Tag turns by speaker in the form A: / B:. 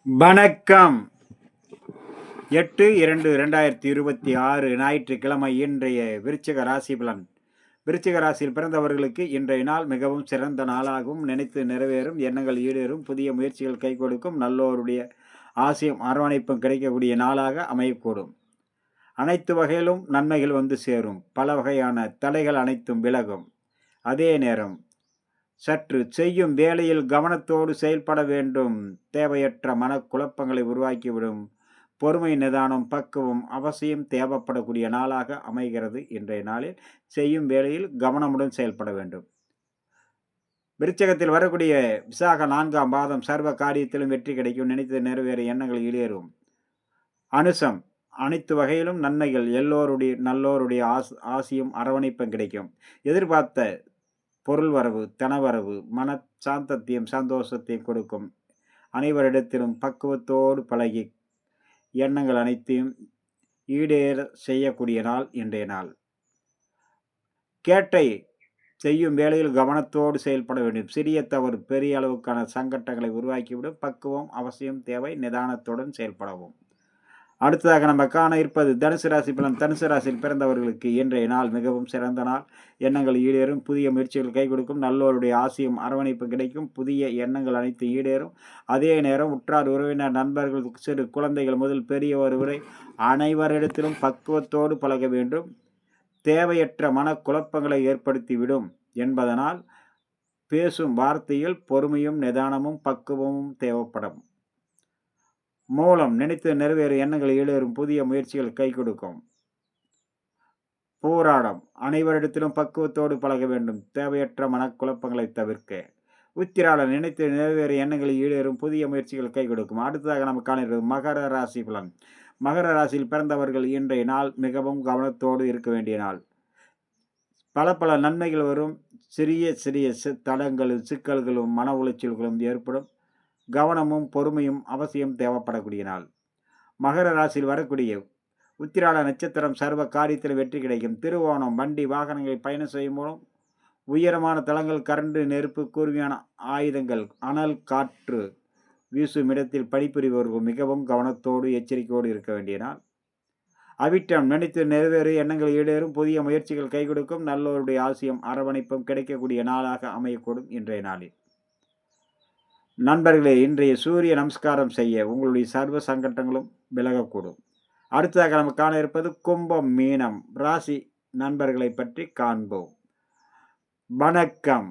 A: வணக்கம். 8/2/2026 ஞாயிற்றுக்கிழமை. இன்றைய விருச்சிக ராசி பலன். விருச்சிக ராசியில் பிறந்தவர்களுக்கு இன்றைய நாள் மிகவும் சிறந்த நாளாகவும், நினைத்து நிறைவேறும் எண்ணங்கள் ஈடேறும், புதிய முயற்சிகள் கை கொடுக்கும், நல்லோருடைய ஆசையும் அரவணைப்பும் கிடைக்கக்கூடிய நாளாக அமையக்கூடும். அனைத்து வகையிலும் நன்மைகள் வந்து சேரும். பல வகையான தடைகள் அனைத்தும் விலகும். அதே நேரம் சற்று செய்யும் வேலையில் கவனத்தோடு செயல்பட வேண்டும். தேவையற்ற மனக்குழப்பங்களை உருவாக்கிவிடும். பொறுமை, நிதானம், பக்குவம் அவசியம் தேவைப்படக்கூடிய நாளாக அமைகிறது. இன்றைய நாளில் செய்யும் வேலையில் கவனமுடன் செயல்பட வேண்டும். விருச்சகத்தில் வரக்கூடிய விசாக 4ஆம் பாதம் சர்வ காரியத்திலும் வெற்றி கிடைக்கும். நினைத்து நிறைவேற எண்ணங்கள் ஈடேறும். அனுசம் அனைத்து வகையிலும் நன்மைகள், நல்லோருடைய ஆசியும் அரவணைப்பும் கிடைக்கும். எதிர்பார்த்த பொருள் வரவு, தனவரவு மன சாந்தத்தையும் சந்தோஷத்தையும் கொடுக்கும். அனைவரிடத்திலும் பக்குவத்தோடு பழகி எண்ணங்கள் அனைத்தையும் ஈடேற செய்யக்கூடிய நாள் இன்றைய நாள். கேட்டை செய்யும் வேளையில் கவனத்தோடு செயல்பட வேண்டும். சிறிய தவறு பெரிய அளவுக்கான சங்கட்டங்களை உருவாக்கிவிடும். பக்குவம் அவசியம் தேவை. நிதானத்துடன் செயல்படவும். அடுத்ததாக நம்ம காண இருப்பது தனுசு ராசி பலன். தனுசு ராசியில் பிறந்தவர்களுக்கு இன்றைய நாள் மிகவும் சிறந்த நாள். எண்ணங்கள் ஈடேறும். புதிய முயற்சிகள் கை கொடுக்கும். நல்லோருடைய ஆசையும் அரவணைப்பும் கிடைக்கும். புதிய எண்ணங்கள் அனைத்து ஈடேறும். அதே நேரம் உற்றார், உறவினர், நண்பர்கள், சிறு குழந்தைகள் முதல் பெரியவர் வரை அனைவரிடத்திலும் பக்குவத்தோடு பழக வேண்டும். தேவையற்ற மனக்குழப்பங்களை ஏற்படுத்திவிடும் என்பதனால் பேசும் வார்த்தையில் பொறுமையும் நிதானமும் பக்குவமும் தேவைப்படும். மூலம் நினைத்து நிறைவேறு எண்ணங்கள் ஈடேறும். புதிய முயற்சிகள் கை கொடுக்கும். போராடம் அனைவரிடத்திலும் பக்குவத்தோடு பழக வேண்டும். தேவையற்ற மனக்குழப்பங்களை தவிர்க்க. உத்திராடம் நினைத்து நிறைவேறு எண்ணங்கள் ஈடேறும். புதிய முயற்சிகள் கை கொடுக்கும். அடுத்ததாக நம்ம காண மகர ராசி பலன். மகர ராசியில் பிறந்தவர்கள் இன்றைய நாள் மிகவும் கவனத்தோடு இருக்க வேண்டிய நாள். பல நன்மைகள் வரும். சிறிய தடங்களும் சிக்கல்களும் மன உளைச்சல்களும் ஏற்படும். கவனமும் பொறுமையும் அவசியம் தேவைப்படக்கூடிய நாள். மகர ராசியில் வரக்கூடிய உத்திராட நட்சத்திரம் சர்வ காரியத்தில் வெற்றி கிடைக்கும். திருவோணம் வண்டி வாகனங்களில் பயணம் செய்யும் மூலம் உயரமான தளங்கள், கரண்டு, நெருப்பு, கூர்மையான ஆயுதங்கள், அனல் காற்று வீசும் இடத்தில் பணிபுரிபவர்கள் மிகவும் கவனத்தோடு எச்சரிக்கையோடு இருக்க வேண்டிய நாள். அவிட்டம் நினைத்து நிறைவேறு எண்ணங்கள் ஈடேறும். புதிய முயற்சிகள் கை கொடுக்கும். நல்லோருடைய ஆசையும் அரவணைப்பும் கிடைக்கக்கூடிய நாளாக அமையக்கூடும் இன்றைய நாளில். நண்பர்களே, இன்றைய சூரிய நமஸ்காரம் செய்ய உங்களுடைய சர்வ சங்கட்டங்களும் விலகக்கூடும். அடுத்ததாக நம்ம காண இருப்பது கும்பம் மீனம் ராசி நண்பர்களை பற்றி காண்போம். வணக்கம்.